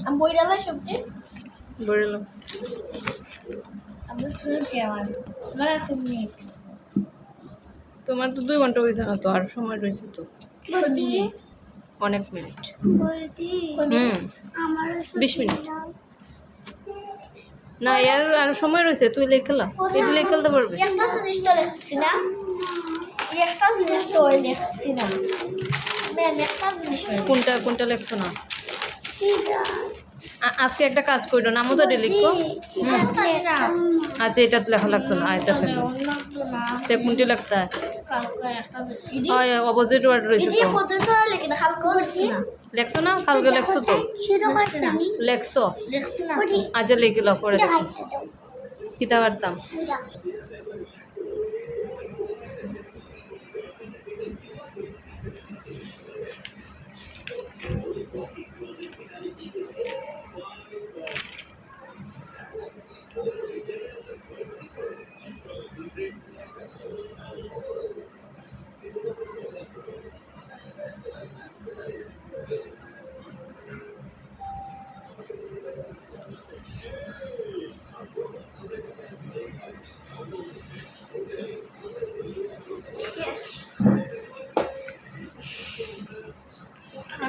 আমি বই ডালা সবজি বললাম আমি শুনছি আমার খুব নেট তোমার তো 2 ঘন্টা হয়েছে না তো, আর সময় রয়েছে তো অনেক মিনিট। আমার 20 মিনিট না, আর সময় রয়েছে, তুই লেখলা এটা লেখতে পারবি। একটা জিনিস তো লেখছি না, একটা জিনিস তো লেখছি না ম্যাম, একটা জিনিস কোনটা কোনটা লেখছো না? আজকে একটা কাজ করো না, আমাদের লিখো। আচ্ছা, এটা তো লেখা লাগতো না, এটা তে কোনটি লিখতে হয়? অপোজিট ওয়ার্ড রয়েছে তো, লেখছো না? কালকে লেখছো তো, লেখছো। আজ লিখলো পরে দেখো কিতা পারতাম।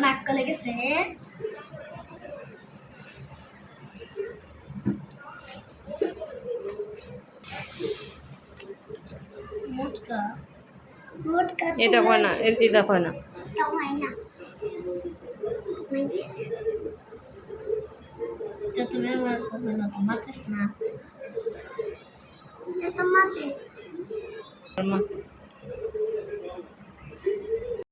নাক লেগেছে মোটকা মোটকা এটা হয় না, এটা হয় না। তুমি আমার কখনো মাতিস না মাতে মা